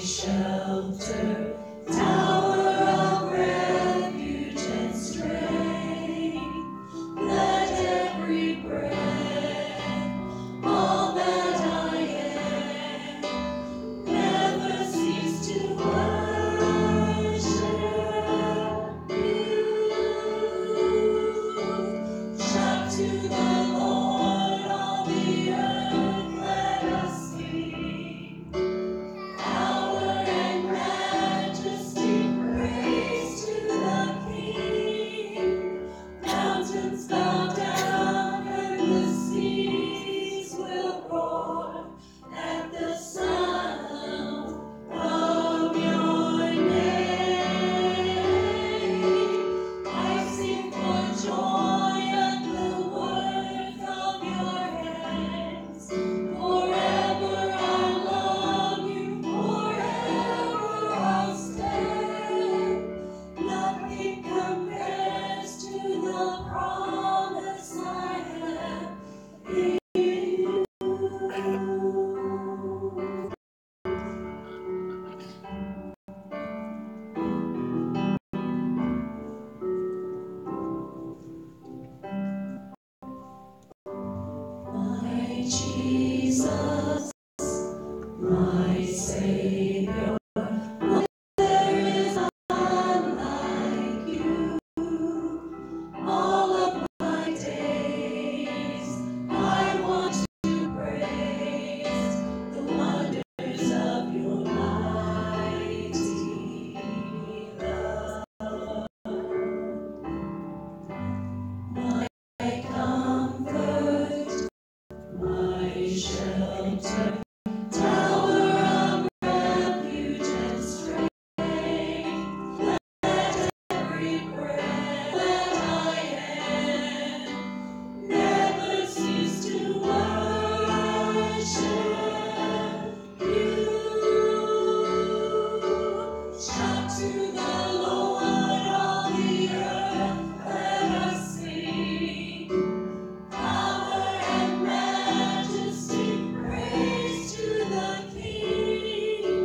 Shelter, tower of Jesus, my Savior. There is none like you. All of my days I want to praise the wonders of your mighty love. My comfort, my shelter, tower of refuge and strength. Let every breath that I am never cease to worship you. Shout to the Lord, all the earth, let us sing. Power and majesty, praise to the King.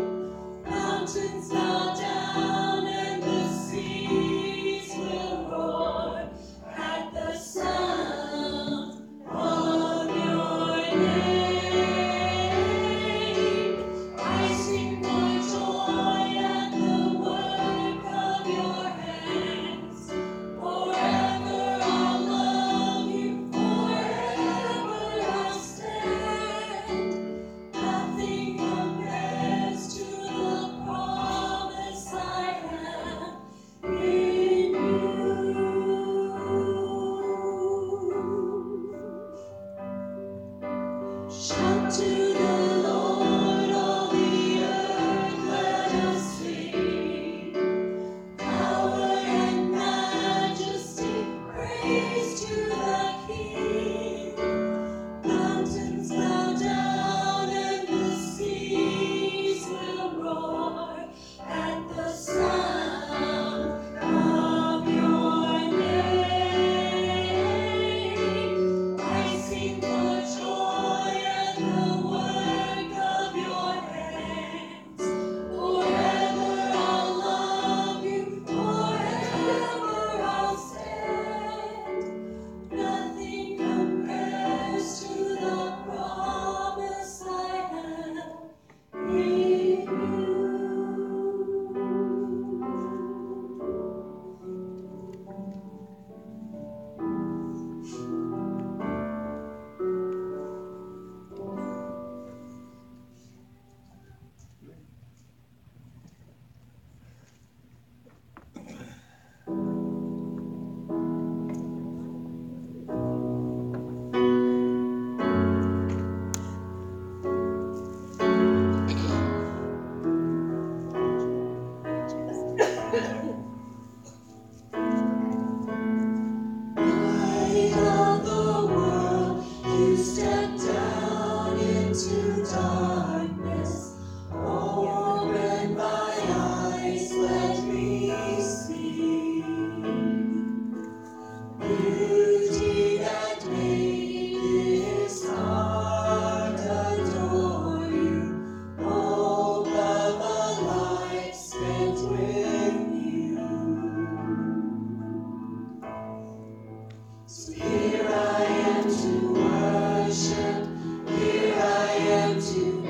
Mountains bow down and the seas will roar at the sound of your name. I sing for joy at the work of your hands. Forever I'll love you, forever I'll stand. Nothing compares to the promise I have in you. Shout to the Lord, all the earth, let us sing. Power and majesty, praise to the King. Mountains bow down and the seas will roar at the sound of your name. I sing for joy at the work of your hands. Forever I'll love you, forever I'll stand. Nothing compares to the promise I have in you. Light of the world, you step down into darkness. Open my eyes, let me see beauty that made this heart adore you. Hope of a life spent with you. So here I am to worship, here I am to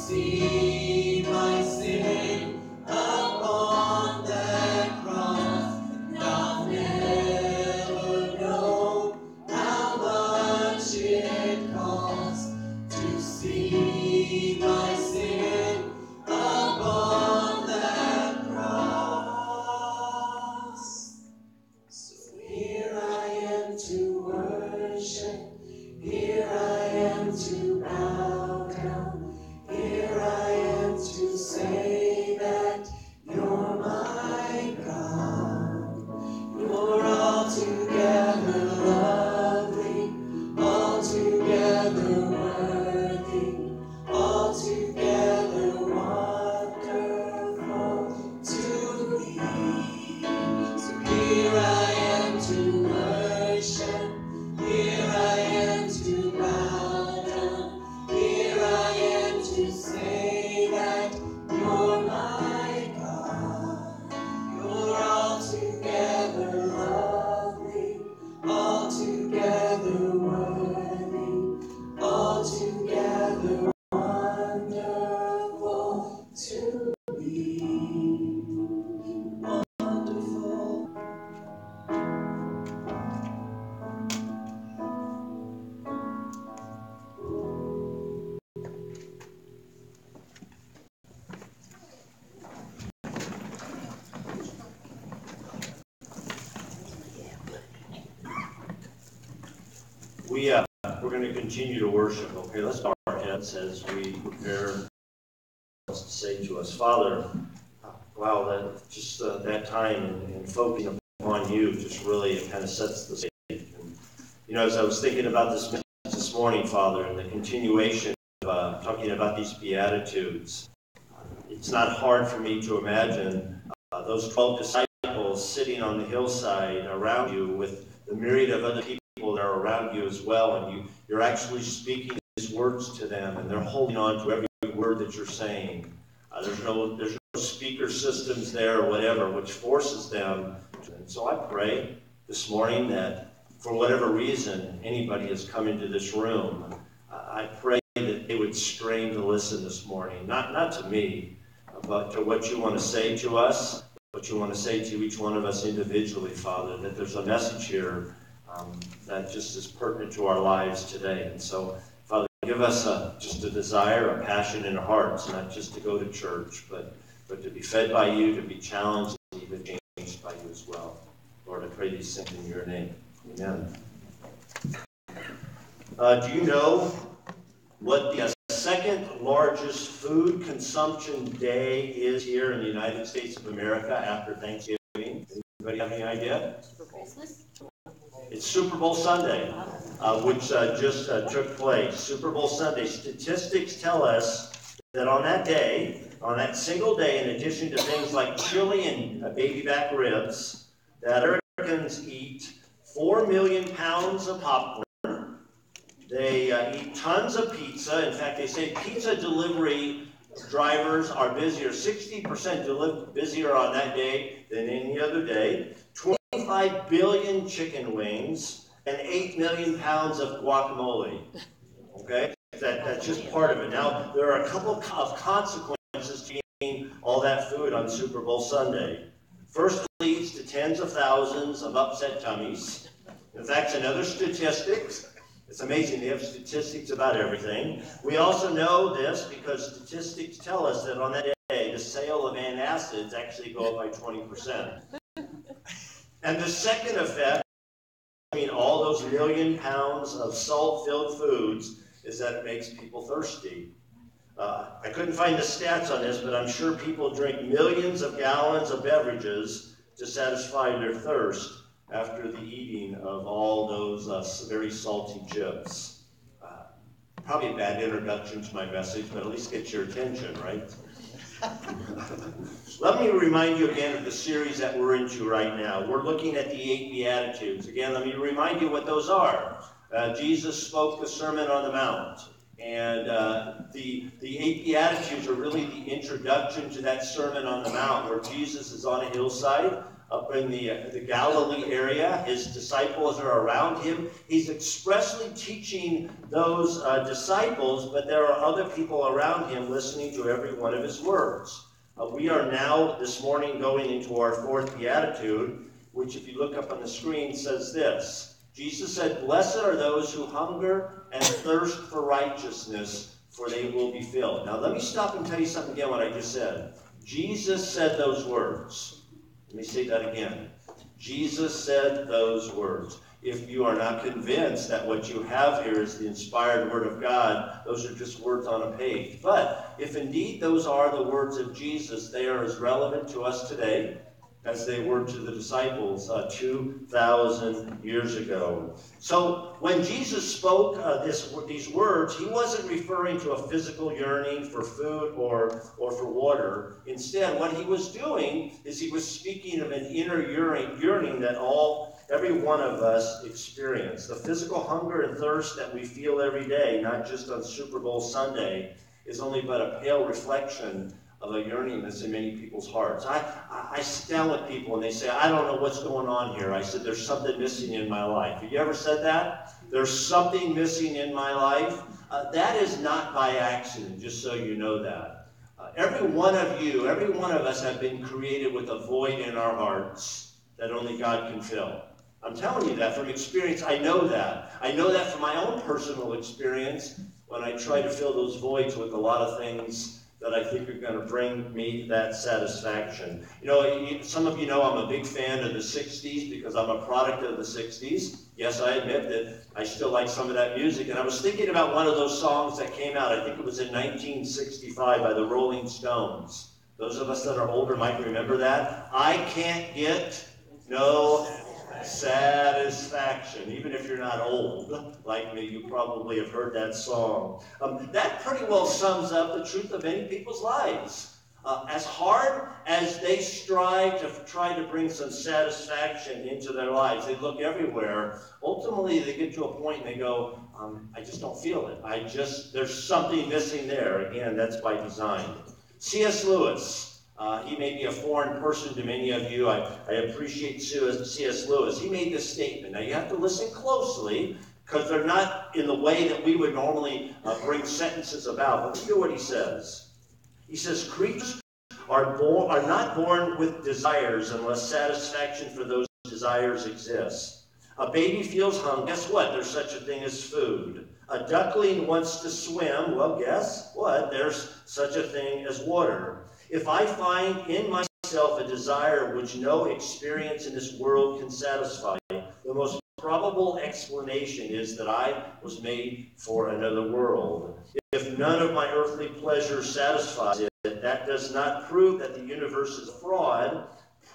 see my sin upon that cross, and I'll never know how much it costs to see my sin upon that cross. So here I am to worship, here I am to bow down, here I am to say that you're my God. You're altogether lovely, altogether worthy, altogether wonderful to me. So here I am to worship, here I am to bow down, here I am to say that you're my God. You're altogether lovely, altogether worthy, altogether wonderful to me. Wonderful. We're going to continue to worship. Okay, let's bow our heads as we prepare to say to us, Father, wow, that time and focusing upon you just really kind of sets the stage. And, as I was thinking about this message this morning, Father, and the continuation of talking about these Beatitudes, it's not hard for me to imagine those 12 disciples sitting on the hillside around you with the myriad of other people that are around you as well, and you're actually speaking these words to them, and they're holding on to every word that you're saying. There's no speaker systems there or whatever, which forces them. And so I pray this morning that for whatever reason anybody has come into this room, I pray that they would strain to listen this morning, not to me, but to what you want to say to us, what you want to say to each one of us individually, Father, that there's a message here that just is pertinent to our lives today. And so, Father, give us just a desire, a passion in our hearts, not just to go to church, but to be fed by you, to be challenged, and even changed by you as well. Lord, I pray these things in your name. Amen. Do you know what the second largest food consumption day is here in the United States of America after Thanksgiving? Anybody have any idea? Christmas? It's Super Bowl Sunday, which just took place. Super Bowl Sunday. Statistics tell us that on that day, on that single day, in addition to things like chili and baby back ribs, that Americans eat 4 million pounds of popcorn. They eat tons of pizza. In fact, they say pizza delivery drivers are busier, 60% busier on that day than any other day. 25 billion chicken wings and 8 million pounds of guacamole. Okay? That's just part of it. Now, there are a couple of consequences to eating all that food on Super Bowl Sunday. First, it leads to tens of thousands of upset tummies. In fact, another statistic. It's amazing, they have statistics about everything. We also know this because statistics tell us that on that day, the sale of antacids actually go up by 20%. And the second effect, all those million pounds of salt-filled foods, is that it makes people thirsty. I couldn't find the stats on this, but I'm sure people drink millions of gallons of beverages to satisfy their thirst after the eating of all those very salty chips. Probably a bad introduction to my message, but at least get your attention, right? Let me remind you again of the series that we're into right now. We're looking at the 8 Beatitudes. Again, let me remind you what those are. Jesus spoke the Sermon on the Mount. And the 8 Beatitudes are really the introduction to that Sermon on the Mount, where Jesus is on a hillside up in the Galilee area. His disciples are around him. He's expressly teaching those disciples, but there are other people around him listening to every one of his words. We are now, this morning, going into our fourth Beatitude, which, if you look up on the screen, says this. Jesus said, "Blessed are those who hunger and thirst for righteousness, for they will be filled." Now, let me stop and tell you something again, what I just said. Jesus said those words. Let me say that again. Jesus said those words. If you are not convinced that what you have here is the inspired word of God, those are just words on a page. But if indeed those are the words of Jesus, they are as relevant to us today as they were to the disciples 2,000 years ago. So when Jesus spoke these words, he wasn't referring to a physical yearning for food or for water. Instead, what he was doing is he was speaking of an inner yearning that every one of us experience. The physical hunger and thirst that we feel every day, not just on Super Bowl Sunday, is only but a pale reflection of a yearning that's in many people's hearts. I sit down with people and they say, "I don't know what's going on here." I said, "There's something missing in my life." Have you ever said that? There's something missing in my life. That is not by accident, just so you know that. Every one of you, every one of us have been created with a void in our hearts that only God can fill. I'm telling you that from experience. I know that. I know that from my own personal experience when I try to fill those voids with a lot of things that I think are going to bring me that satisfaction. You know, some of you know I'm a big fan of the 60s because I'm a product of the 60s. Yes, I admit that I still like some of that music. And I was thinking about one of those songs that came out, I think it was in 1965 by the Rolling Stones. Those of us that are older might remember that. "I can't get no satisfaction." Even if you're not old like me, you probably have heard that song. That pretty well sums up the truth of many people's lives. As hard as they strive to try to bring some satisfaction into their lives, they look everywhere. Ultimately, they get to a point and they go, "I just don't feel it. There's something missing there." Again, that's by design. C.S. Lewis. He may be a foreign person to many of you. I appreciate C.S. Lewis. He made this statement. Now, you have to listen closely because they're not in the way that we would normally bring sentences about. But look at what he says. He says, "Creatures are not born with desires unless satisfaction for those desires exists. A baby feels hunger. Guess what? There's such a thing as food. A duckling wants to swim. Well, guess what? There's such a thing as water. If I find in myself a desire which no experience in this world can satisfy, the most probable explanation is that I was made for another world. If none of my earthly pleasures satisfies it, that does not prove that the universe is a fraud.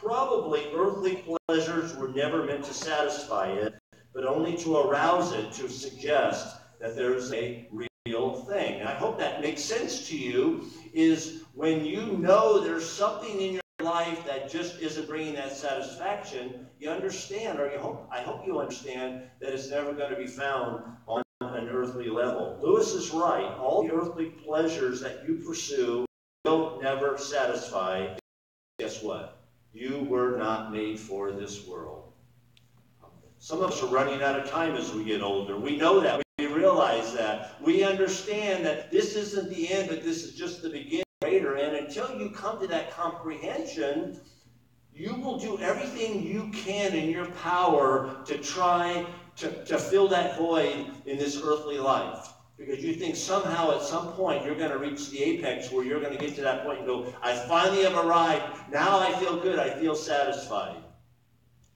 Probably earthly pleasures were never meant to satisfy it, but only to arouse it, to suggest that there's a real thing." And I hope that makes sense to you, is when you know there's something in your life that just isn't bringing that satisfaction, you understand, or I hope you understand, that it's never going to be found on an earthly level. Lewis is right. All the earthly pleasures that you pursue will never satisfy. Guess what? You were not made for this world. Some of us are running out of time as we get older. We know that. We realize that. We understand that this isn't the end, but this is just the beginning. And until you come to that comprehension, you will do everything you can in your power to try to fill that void in this earthly life. Because you think somehow at some point you're going to reach the apex where you're going to get to that point and go, "I finally have arrived. Now I feel good. I feel satisfied."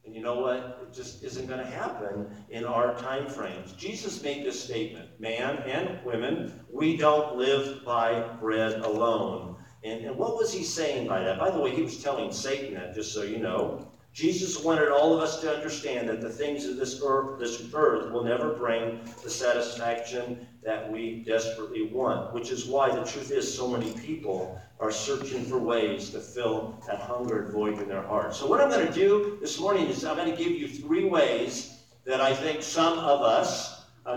And you know what? It just isn't going to happen in our time frames. Jesus made this statement, "Man and women, we don't live by bread alone." And what was he saying by that? By the way, he was telling Satan that, just so you know. Jesus wanted all of us to understand that the things of this earth will never bring the satisfaction that we desperately want, which is why the truth is so many people are searching for ways to fill that hunger and void in their hearts. So what I'm going to do this morning is I'm going to give you 3 ways that I think some of us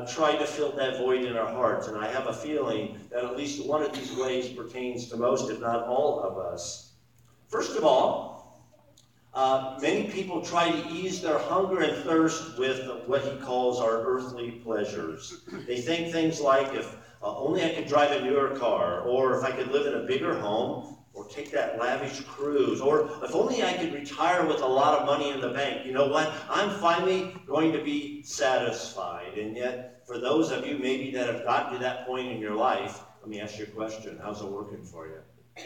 try to fill that void in our hearts. And I have a feeling that at least one of these ways pertains to most, if not all of us. First of all, Many people try to ease their hunger and thirst with what he calls our earthly pleasures. They think things like, if only I could drive a newer car, or if I could live in a bigger home, or take that lavish cruise, or if only I could retire with a lot of money in the bank. You know what? I'm finally going to be satisfied. And yet, for those of you maybe that have gotten to that point in your life, let me ask you a question. How's it working for you?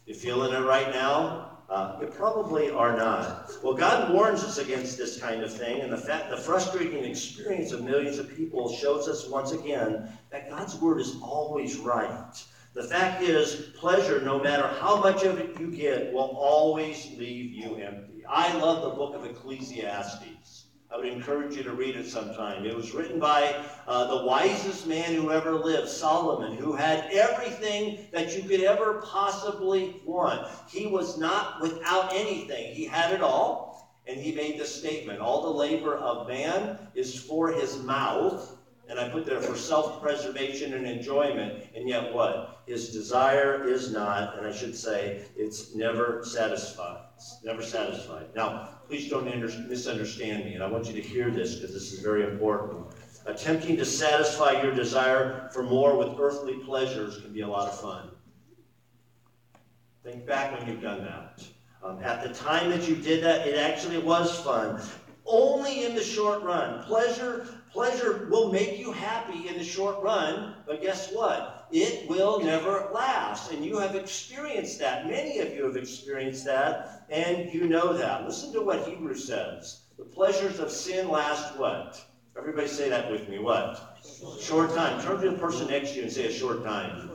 You feeling it right now? You probably are not. Well, God warns us against this kind of thing, and the frustrating experience of millions of people shows us once again that God's word is always right. The fact is, pleasure, no matter how much of it you get, will always leave you empty. I love the book of Ecclesiastes. I would encourage you to read it sometime. It was written by the wisest man who ever lived, Solomon, who had everything that you could ever possibly want. He was not without anything. He had it all, and he made this statement: all the labor of man is for his mouth, and I put there for self-preservation and enjoyment, and yet what? His desire is not, and I should say, it's never satisfied. It's never satisfied. Now, please don't misunderstand me, and I want you to hear this because this is very important. Attempting to satisfy your desire for more with earthly pleasures can be a lot of fun. Think back when you've done that. At the time that you did that, it actually was fun. Only in the short run. Pleasure will make you happy in the short run, but guess what? It will never last. And you have experienced that. Many of you have experienced that, and you know that. Listen to what Hebrews says. The pleasures of sin last what? Everybody say that with me. What? Short time. Turn to the person next to you and say a short time.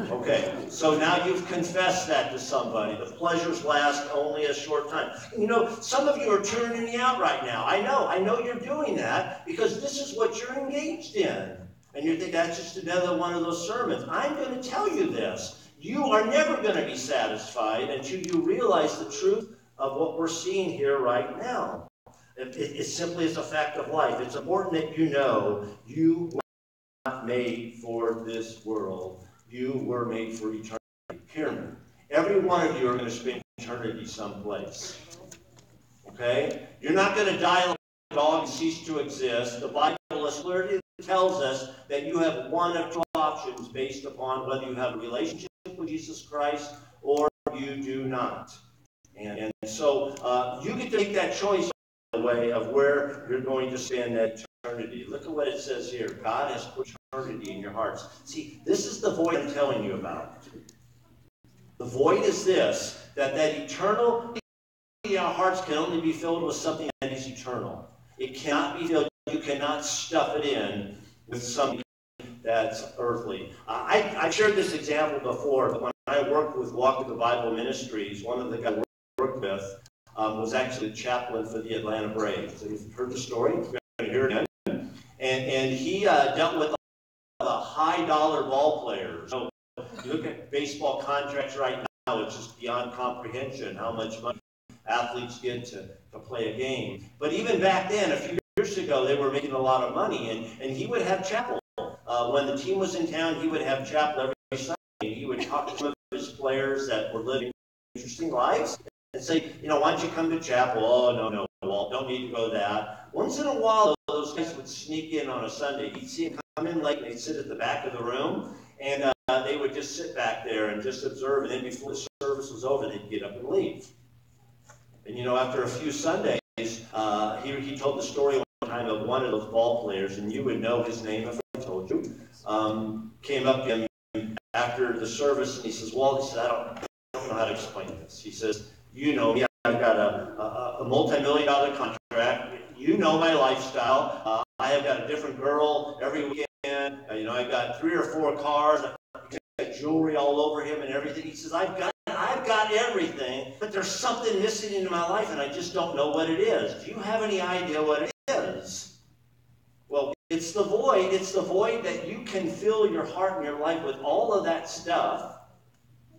Okay, so now you've confessed that to somebody. The pleasures last only a short time. You know, some of you are tuning me out right now. I know you're doing that because this is what you're engaged in. And you think that's just another one of those sermons. I'm going to tell you this. You are never going to be satisfied until you realize the truth of what we're seeing here right now. It simply is a fact of life. It's important that you know you were not made for this world. You were made for eternity. Hear me. Every one of you are going to spend eternity someplace. Okay? You're not going to die like a dog and cease to exist. The Bible clearly tells us that you have one of two options based upon whether you have a relationship with Jesus Christ or you do not. And so you get to make that choice in the way of where you're going to spend that eternity. Look at what it says here. God has put eternity in your hearts. See, this is the void I'm telling you about. The void is this, that eternal in our hearts can only be filled with something that is eternal. It cannot be filled. You cannot stuff it in with something that's earthly. I've shared this example before, but when I worked with Walk with the Bible Ministries, one of the guys I worked with was actually the chaplain for the Atlanta Braves. And you've heard the story. You're going to hear it again. And he dealt with the high-dollar ball players. So you look at baseball contracts right now, it's just beyond comprehension how much money athletes get to play a game. But even back then, a few years ago, they were making a lot of money, and he would have chapel. When the team was in town, he would have chapel every Sunday. He would talk to some of his players that were living interesting lives and say, you know, why don't you come to chapel? Oh, no, Walt, don't need to go to that. Once in a while, those guys would sneak in on a Sunday. You'd see them come in late, and they'd sit at the back of the room, and they would just sit back there and just observe, and then before the service was over, they'd get up and leave. And, you know, after a few Sundays, he told the story one time of one of those ball players, and you would know his name if I told you, came up to him after the service, and he says, Walt, he said, I don't know how to explain this. He says, you know me, I've got a multi-million-dollar contract. You know my lifestyle. I have got a different girl every weekend. You know, I've got 3 or 4 cars. I've got jewelry all over him and everything. He says, I've got everything, but there's something missing in my life, and I just don't know what it is. Do you have any idea what it is? Well, it's the void. It's the void that you can fill your heart and your life with all of that stuff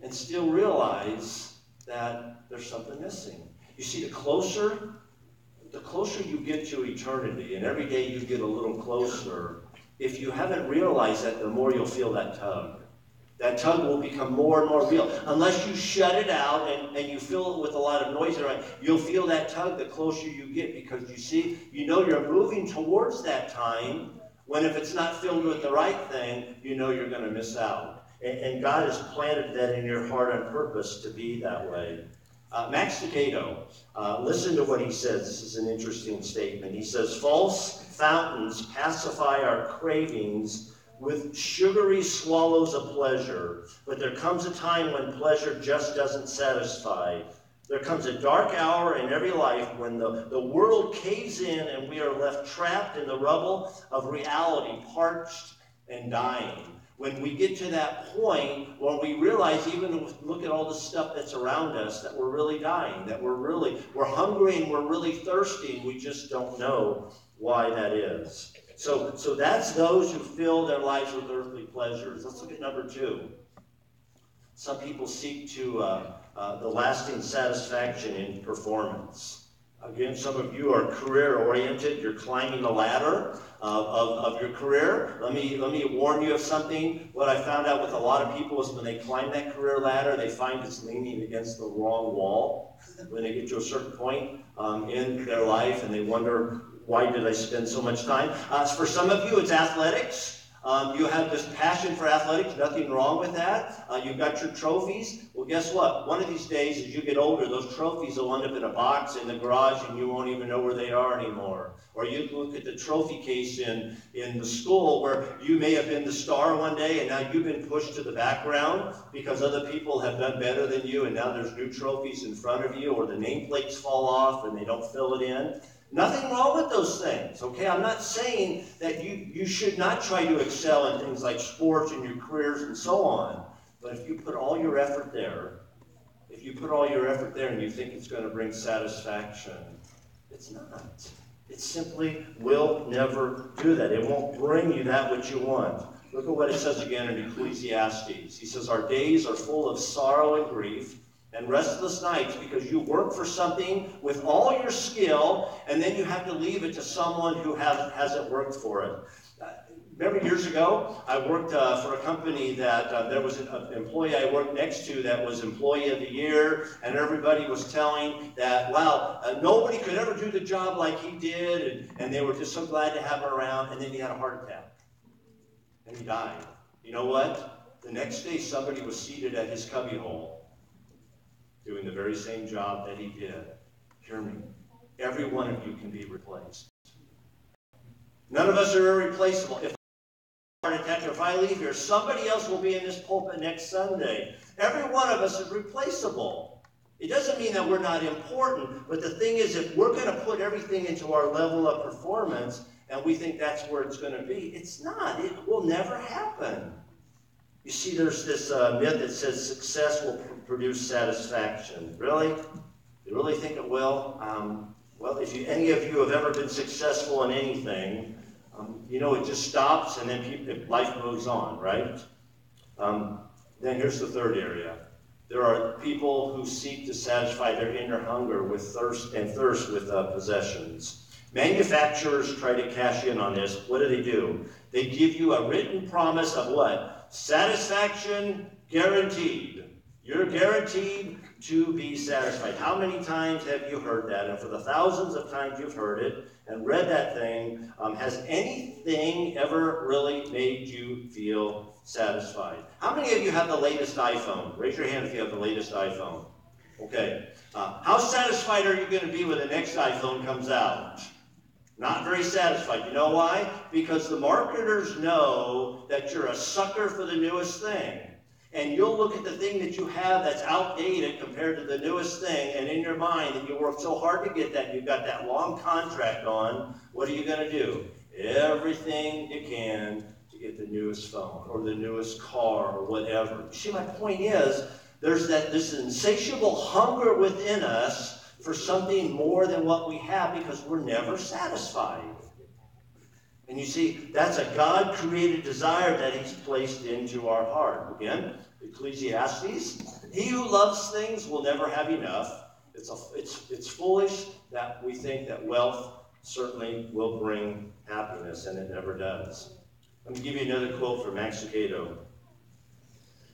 and still realize that there's something missing. You see, the closer you get to eternity, and every day you get a little closer, if you haven't realized that, the more you'll feel that tug. That tug will become more and more real. Unless you shut it out and you fill it with a lot of noise around, you'll feel that tug the closer you get, because you know you're moving towards that time, when if it's not filled with the right thing, you know you're going to miss out. And God has planted that in your heart on purpose to be that way. Max Lucado, listen to what he says. This is an interesting statement. He says, false fountains pacify our cravings with sugary swallows of pleasure, but there comes a time when pleasure just doesn't satisfy. There comes a dark hour in every life when the world caves in and we are left trapped in the rubble of reality, parched and dying. When we get to that point where we realize, even look at all the stuff that's around us, that we're really dying, that we're hungry and we're really thirsty, and we just don't know why that is. So that's those who fill their lives with earthly pleasures. Let's look at number 2. Some people seek to the lasting satisfaction in performance. Again, some of you are career-oriented. You're climbing the ladder of your career. Let me warn you of something. What I found out with a lot of people is when they climb that career ladder, they find it's leaning against the wrong wall when they get to a certain point in their life, and they wonder, why did I spend so much time? For some of you, it's athletics. You have this passion for athletics, nothing wrong with that. You've got your trophies. Well, guess what? One of these days, as you get older, those trophies will end up in a box in the garage and you won't even know where they are anymore. Or you look at the trophy case in the school where you may have been the star one day and now you've been pushed to the background because other people have done better than you, and now there's new trophies in front of you, or the nameplates fall off and they don't fill it in. Nothing wrong with those things, okay? I'm not saying that you should not try to excel in things like sports and your careers and so on. But if you put all your effort there, and you think it's going to bring satisfaction, it's not. It simply will never do that. It won't bring you that which you want. Look at what it says again in Ecclesiastes. He says, our days are full of sorrow and grief and restless nights, because you work for something with all your skill, and then you have to leave it to someone who hasn't worked for it. Remember years ago, I worked for a company that there was an employee I worked next to that was Employee of the Year, and everybody was telling that, wow, nobody could ever do the job like he did, and they were just so glad to have him around, and then he had a heart attack, and he died. You know what? The next day, somebody was seated at his cubbyhole doing the very same job that he did. Hear me. Every one of you can be replaced. None of us are irreplaceable. If I have a heart attack, if I leave here, somebody else will be in this pulpit next Sunday. Every one of us is replaceable. It doesn't mean that we're not important, but the thing is, if we're going to put everything into our level of performance and we think that's where it's going to be, it's not. It will never happen. You see, there's this myth that says success will produce satisfaction. Really? You really think it will? Well, if any of you have ever been successful in anything, you know it just stops and then life moves on, right? Then here's the third area. There are people who seek to satisfy their inner hunger with thirst with possessions. Manufacturers try to cash in on this. What do? They give you a written promise of what? Satisfaction guaranteed. You're guaranteed to be satisfied. How many times have you heard that? And for the thousands of times you've heard it and read that thing, has anything ever really made you feel satisfied? How many of you have the latest iPhone? Raise your hand if you have the latest iPhone. Okay. How satisfied are you going to be when the next iPhone comes out? Not very satisfied. You know why? Because the marketers know that you're a sucker for the newest thing. And you'll look at the thing that you have that's outdated compared to the newest thing, and in your mind, that you worked so hard to get that, you've got that long contract on, what are you going to do? Everything you can to get the newest phone or the newest car or whatever. See, my point is, there's this insatiable hunger within us for something more than what we have, because we're never satisfied. And you see, that's a God-created desire that He's placed into our heart. Again, Ecclesiastes, he who loves things will never have enough. It's foolish that we think that wealth certainly will bring happiness, and it never does. Let me give you another quote from Max Lucado.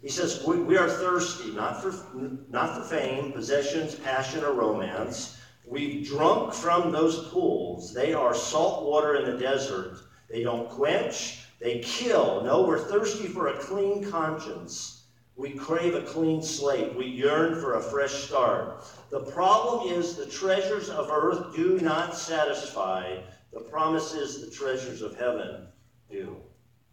He says, we are thirsty, not for fame, possessions, passion, or romance. We've drunk from those pools. They are salt water in the desert. They don't quench, they kill. No, we're thirsty for a clean conscience. We crave a clean slate. We yearn for a fresh start. The problem is the treasures of earth do not satisfy. The promise is the treasures of heaven do.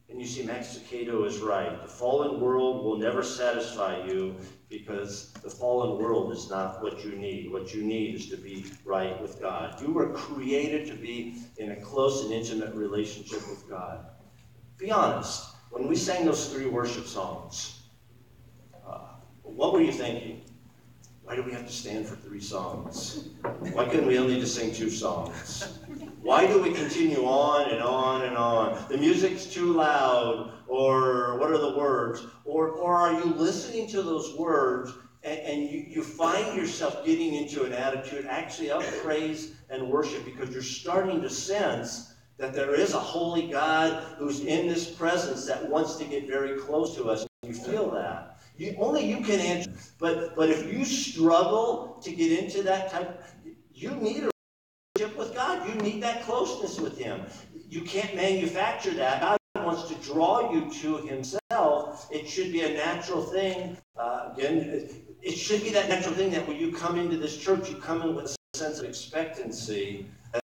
And you see, Max Lucado is right. The fallen world will never satisfy you because the fallen world is not what you need. What you need is to be right with God. You were created to be in a close and intimate relationship with God. Be honest. When we sang those 3 worship songs, what were you thinking? Why do we have to stand for 3 songs? Why couldn't we only just sing 2 songs? Why do we continue on and on and on? The music's too loud, or what are the words? Or are you listening to those words and you find yourself getting into an attitude actually of praise and worship because you're starting to sense that there is a holy God who's in this presence that wants to get very close to us. You feel that. Only you can answer. But if you struggle to get into that type, you need a relationship with God. You need that closeness with Him. You can't manufacture that. God wants to draw you to Himself. It should be a natural thing. It should be that natural thing that when you come into this church, you come in with a sense of expectancy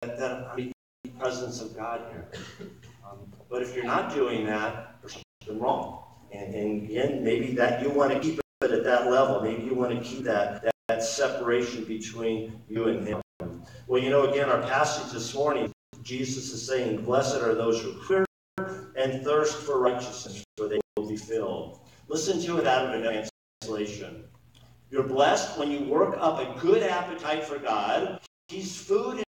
that I mean, the presence of God here. But if you're not doing that, there's something wrong. And again, maybe that you want to keep it at that level. Maybe you want to keep that separation between you and Him. Well, you know, again, our passage this morning, Jesus is saying, blessed are those who hunger and thirst for righteousness, for they will be filled. Listen to it out of a translation. You're blessed when you work up a good appetite for God. He's food and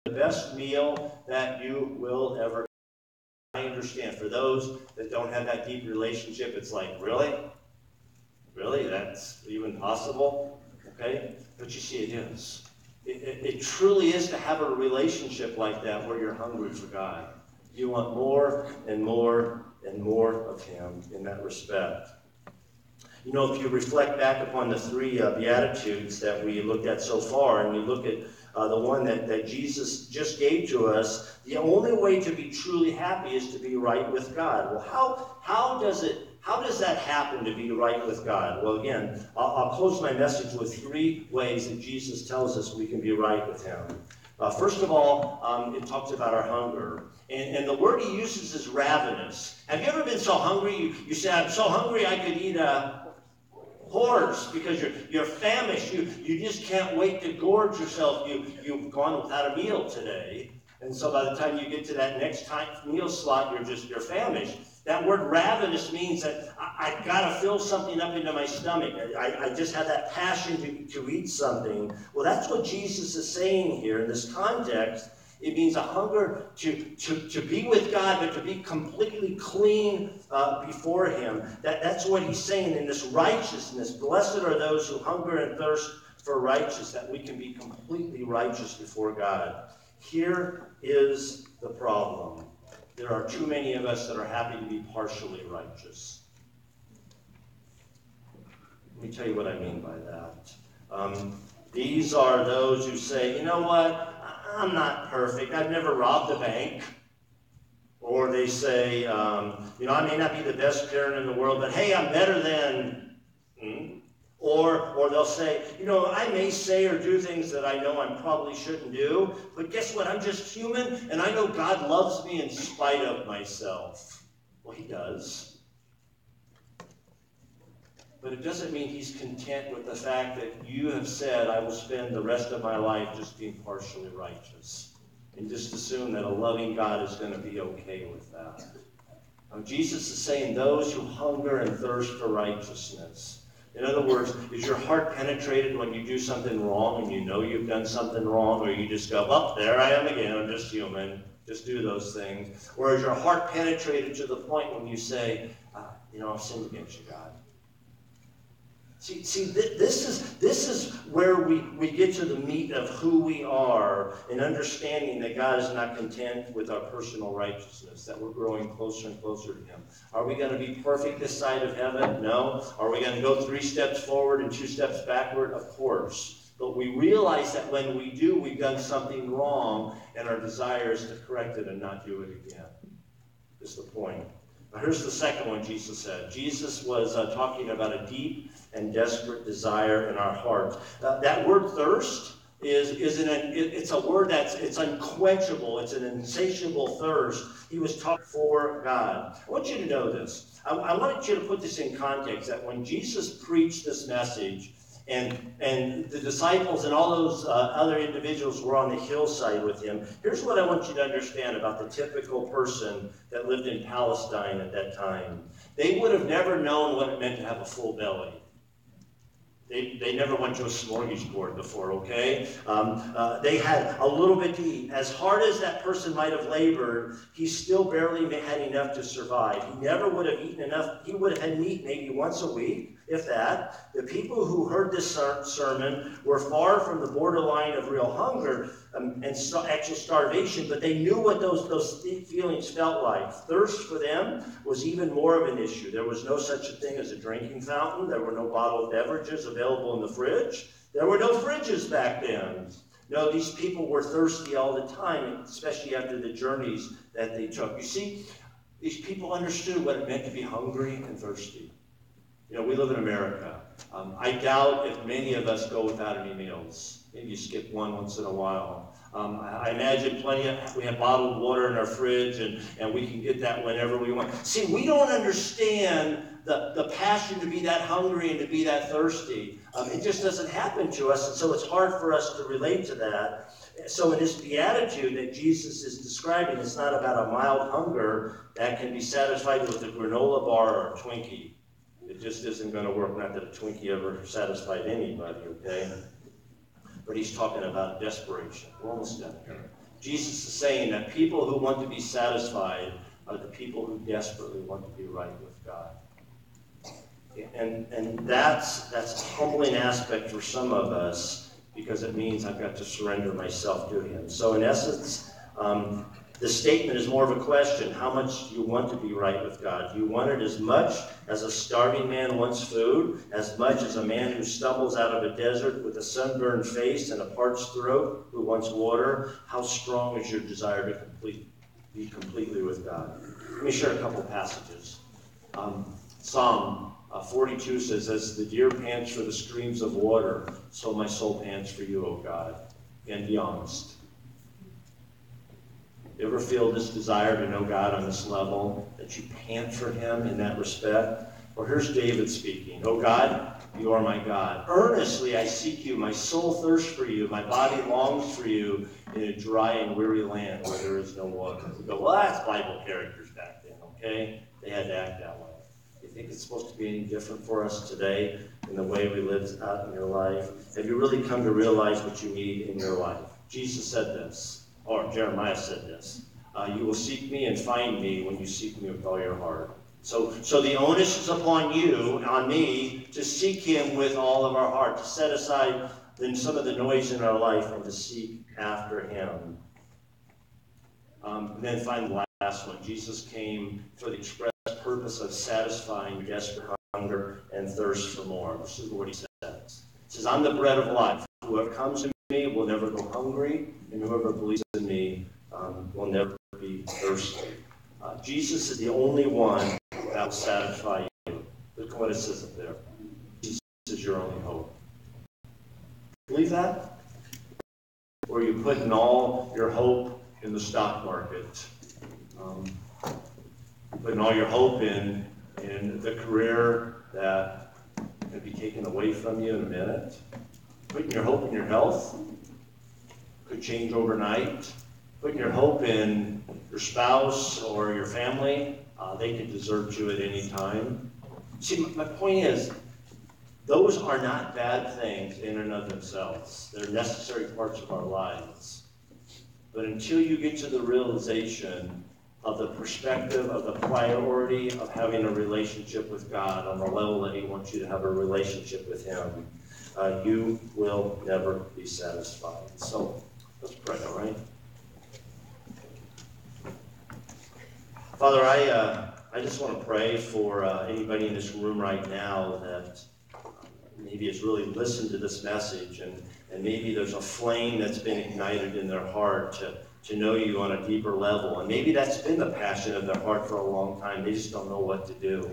the best meal that you will ever. I understand. For those that don't have that deep relationship, it's like, really? Really? That's even possible? Okay? But you see, it is. It truly is to have a relationship like that where you're hungry for God. You want more and more and more of Him in that respect. You know, if you reflect back upon the 3 Beatitudes that we looked at so far, and you look at the one that Jesus just gave to us, the only way to be truly happy is to be right with God. Well, how does that happen to be right with God? Well, again, I'll close my message with 3 ways that Jesus tells us we can be right with Him. First of all, it talks about our hunger. And the word He uses is ravenous. Have you ever been so hungry, you say, I'm so hungry I could eat a horse because you're famished. You just can't wait to gorge yourself. You've gone without a meal today. And so by the time you get to that next meal slot, you're famished. That word ravenous means that I've got to fill something up into my stomach. I just have that passion to eat something. Well, that's what Jesus is saying here in this context. It means a hunger to be with God, but to be completely clean before Him. That's what He's saying in this righteousness. Blessed are those who hunger and thirst for righteousness, that we can be completely righteous before God. Here is the problem. There are too many of us that are happy to be partially righteous. Let me tell you what I mean by that. These are those who say, you know what? I'm not perfect. I've never robbed a bank. Or they say, I may not be the best parent in the world, but hey, I'm better than. Or they'll say, I may say or do things that I know I probably shouldn't do, but guess what? I'm just human, and I know God loves me in spite of myself. Well, He does. But it doesn't mean He's content with the fact that you have said, I will spend the rest of my life just being partially righteous. And just assume that a loving God is going to be okay with that. Now, Jesus is saying those who hunger and thirst for righteousness. In other words, is your heart penetrated when you do something wrong and you know you've done something wrong, or you just go, well, there I am again, I'm just human, just do those things? Or is your heart penetrated to the point when you say, I've sinned against you, God. This is where we get to the meat of who we are, and understanding that God is not content with our personal righteousness, that we're growing closer and closer to Him. Are we going to be perfect this side of heaven? No. Are we going to go 3 steps forward and 2 steps backward? Of course. But we realize that when we do, we've done something wrong, and our desire is to correct it and not do it again. Is the point. Now here's the second one Jesus said. Jesus was talking about a deep and desperate desire in our heart. That word thirst it's a word it's unquenchable. It's an insatiable thirst. He was talking for God. I want you to know this. I wanted you to put this in context, that when Jesus preached this message, and the disciples and all those other individuals were on the hillside with him, here's what I want you to understand about the typical person that lived in Palestine at that time. They would have never known what it meant to have a full belly. They never went to a smorgasbord before, okay? They had a little bit to eat. As hard as that person might have labored, he still barely had enough to survive. He never would have eaten enough. He would have had meat maybe once a week, if that. The people who heard this sermon were far from the borderline of real hunger and actual starvation, but they knew what those feelings felt like. Thirst for them was even more of an issue. There was no such a thing as a drinking fountain. There were no bottled beverages available in the fridge. There were no fridges back then. No, these people were thirsty all the time, especially after the journeys that they took. You see, these people understood what it meant to be hungry and thirsty. You know, we live in America. I doubt if many of us go without any meals. Maybe you skip one once in a while. I imagine we have bottled water in our fridge, and we can get that whenever we want. See, we don't understand the passion to be that hungry and to be that thirsty. It just doesn't happen to us, and so it's hard for us to relate to that. So in this Beatitude that Jesus is describing, it's not about a mild hunger that can be satisfied with a granola bar or a Twinkie. It just isn't going to work. Not that a Twinkie ever satisfied anybody, okay? But he's talking about desperation. We're almost done here. Jesus is saying that people who want to be satisfied are the people who desperately want to be right with God. And that's a humbling aspect for some of us, because it means I've got to surrender myself to Him. So in essence, the statement is more of a question. How much do you want to be right with God? Do you want it as much as a starving man wants food, as much as a man who stumbles out of a desert with a sunburned face and a parched throat who wants water? How strong is your desire to be completely with God? Let me share a couple passages. Psalm 42 says, "As the deer pants for the streams of water, so my soul pants for you, O God." And be honest. You ever feel this desire to know God on this level, that you pant for Him in that respect? Well, here's David speaking. "O God, you are my God. Earnestly I seek you. My soul thirsts for you. My body longs for you in a dry and weary land where there is no water." We go, well, that's Bible characters back then, okay? They had to act that way. You think it's supposed to be any different for us today in the way we live out in your life? Have you really come to realize what you need in your life? Jesus said this, or Jeremiah said this. You will seek me and find me when you seek me with all your heart. So the onus is upon you, on me, to seek Him with all of our heart, to set aside some of the noise in our life and to seek after Him. And then find the last one. Jesus came for the express purpose of satisfying desperate hunger and thirst for more. This is what He says. He says, "I'm the bread of life. Whoever comes to me will never go hungry, and whoever believes in me will never be thirsty." Jesus is the only one that will satisfy you. Look at what it says up there. Jesus is your only hope. Believe that? Or are you putting all your hope in the stock market? Putting all your hope in the career that can be taken away from you in a minute? Putting your hope in your health? Could change overnight. Putting your hope in your spouse or your family? They could desert you at any time. See, my point is, those are not bad things in and of themselves. They're necessary parts of our lives. But until you get to the realization of the perspective, of the priority of having a relationship with God on the level that he wants you to have a relationship with him, you will never be satisfied. So let's pray, all right? Father, I just want to pray for anybody in this room right now that maybe has really listened to this message, and maybe there's a flame that's been ignited in their heart to know you on a deeper level. And maybe that's been the passion of their heart for a long time. They just don't know what to do.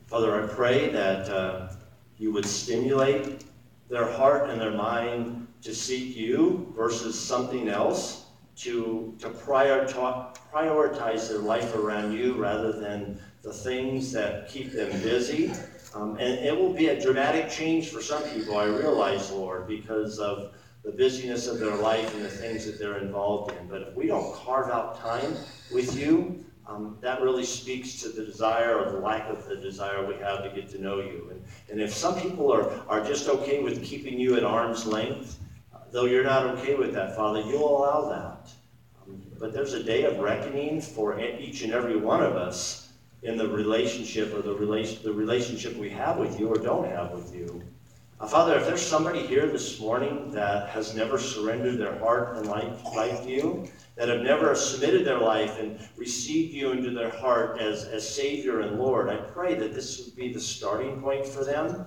Father, I pray that you would stimulate their heart and their mind to seek you versus something else, to prioritize their life around you rather than the things that keep them busy. And it will be a dramatic change for some people, I realize, Lord, because of the busyness of their life and the things that they're involved in. But if we don't carve out time with you, that really speaks to the desire or the lack of the desire we have to get to know you. And if some people are just okay with keeping you at arm's length, though you're not okay with that, Father, you'll allow that. But there's a day of reckoning for each and every one of us in the relationship or the relationship we have with you or don't have with you. Father, if there's somebody here this morning that has never surrendered their heart and life to you, that have never submitted their life and received you into their heart as Savior and Lord, I pray that this would be the starting point for them.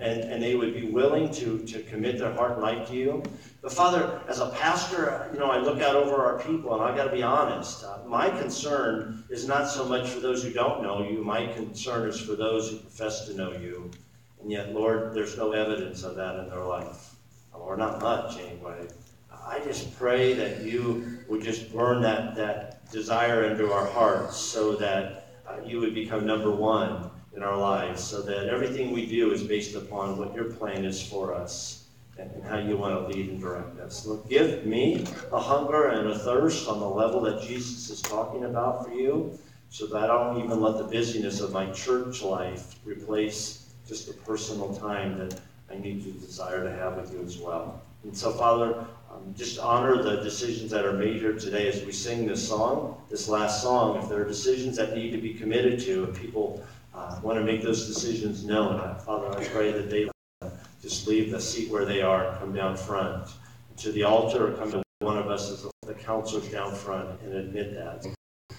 And they would be willing to commit their heart and life to you. But Father, as a pastor, I look out over our people, and I've got to be honest. My concern is not so much for those who don't know you. My concern is for those who profess to know you. And yet, Lord, there's no evidence of that in their life. Or not much, anyway. I just pray that you would just burn that desire into our hearts so that you would become number one in our lives, so that everything we do is based upon what your plan is for us and how you want to lead and direct us. Lord, give me a hunger and a thirst on the level that Jesus is talking about for you, so that I don't even let the busyness of my church life replace just the personal time that I need to desire to have with you as well. And so, Father, just honor the decisions that are made here today as we sing this song, this last song. If there are decisions that need to be committed to, if people want to make those decisions known, Father, I pray that they just leave the seat where they are and come down front to the altar, or come to one of us as the counselors down front and admit that,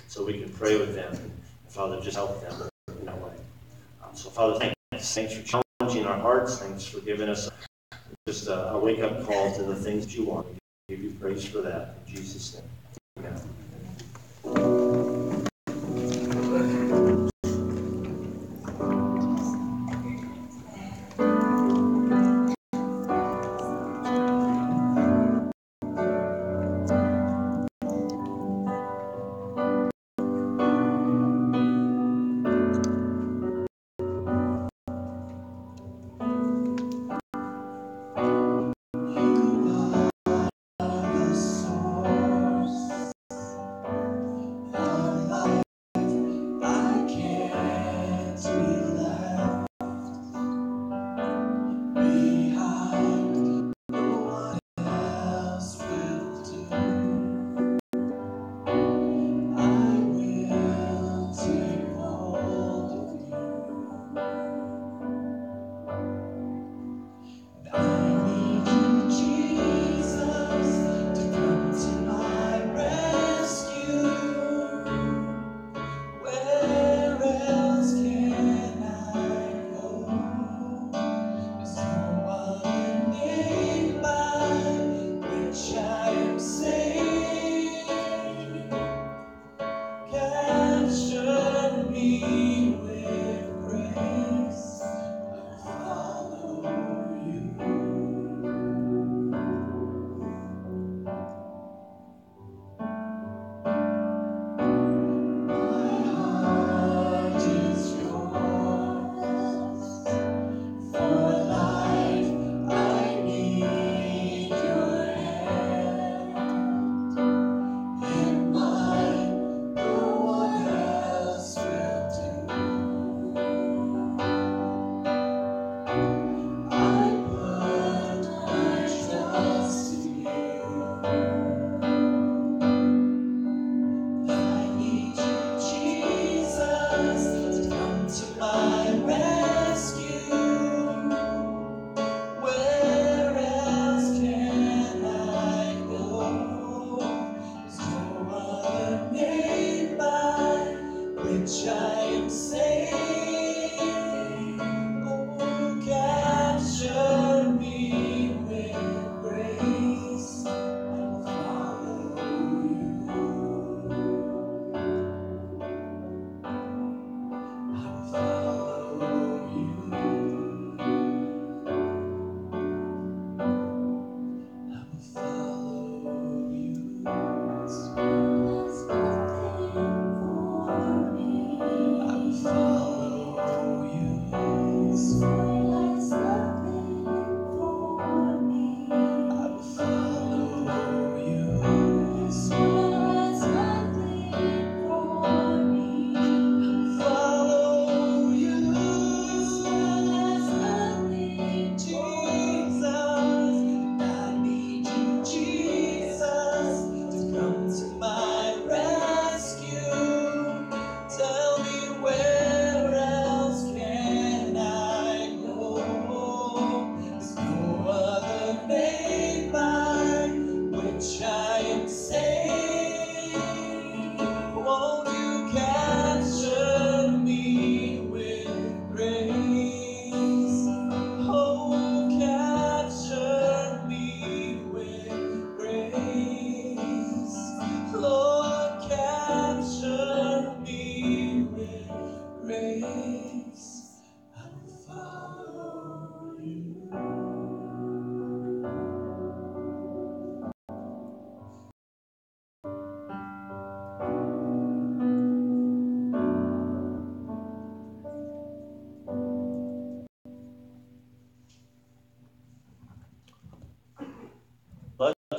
so we can pray with them. And Father, just help them in that way. So Father, thanks for challenging our hearts. Thanks for giving us just a wake-up call to the things that you want. We give you praise for that. In Jesus' name, amen.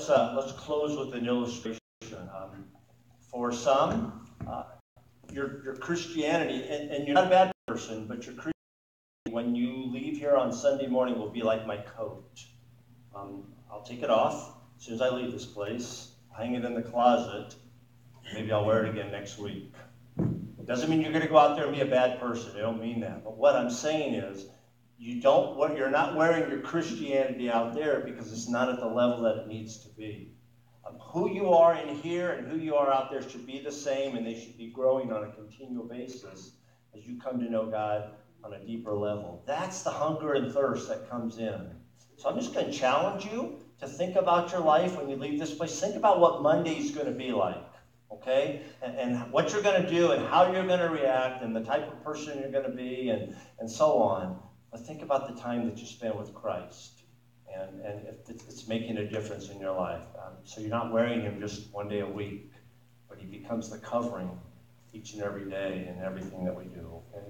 let's close with an illustration. For some, your Christianity, and you're not a bad person, but your Christianity, when you leave here on Sunday morning, will be like my coat. I'll take it off as soon as I leave this place, hang it in the closet. Maybe I'll wear it again next week. It doesn't mean you're going to go out there and be a bad person. I don't mean that. But what I'm saying is, you're not wearing your Christianity out there because it's not at the level that it needs to be. Who you are in here and who you are out there should be the same, and they should be growing on a continual basis as you come to know God on a deeper level. That's the hunger and thirst that comes in. So I'm just going to challenge you to think about your life when you leave this place. Think about what Monday is going to be like, okay? And what you're going to do and how you're going to react and the type of person you're going to be and so on. But think about the time that you spend with Christ and if it's making a difference in your life. So you're not wearing him just one day a week, but he becomes the covering each and every day in everything that we do, okay?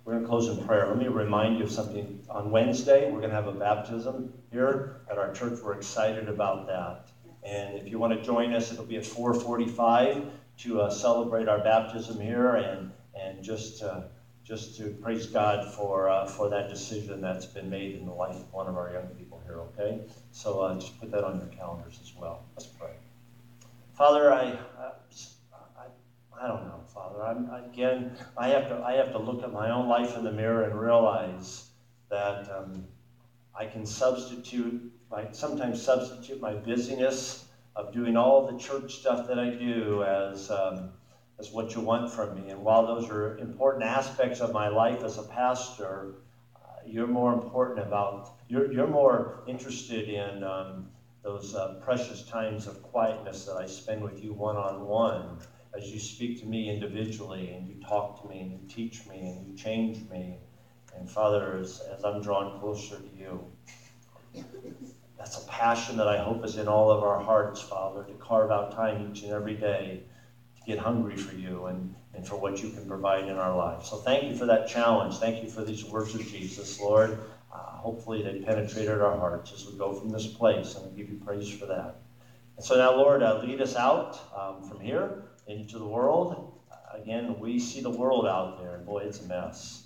We're going to close in prayer. Let me remind you of something. On Wednesday, we're going to have a baptism here at our church. We're excited about that. And if you want to join us, it'll be at 4:45 to celebrate our baptism here and just to praise God for that decision that's been made in the life of one of our young people here, okay? So just put that on your calendars as well. Let's pray. Father, I don't know, Father. I have to look at my own life in the mirror and realize that I can sometimes substitute my busyness of doing all the church stuff that I do as what you want from me. And while those are important aspects of my life as a pastor, you're more interested in those precious times of quietness that I spend with you one-on-one, as you speak to me individually and you talk to me and you teach me and you change me. And Father, as I'm drawn closer to you, that's a passion that I hope is in all of our hearts, Father, to carve out time each and every day to get hungry for you and for what you can provide in our lives. So thank you for that challenge. Thank you for these words of Jesus, Lord. Hopefully they penetrated our hearts as we go from this place, and we give you praise for that. And so now, Lord, lead us out from here into the world. Again, we see the world out there, and boy, it's a mess.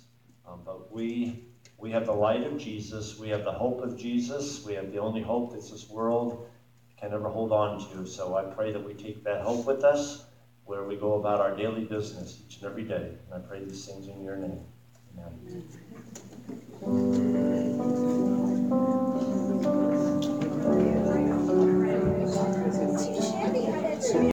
But we have the light of Jesus. We have the hope of Jesus. We have the only hope that this world can ever hold on to. So I pray that we take that hope with us where we go about our daily business each and every day. And I pray these things in your name. Amen.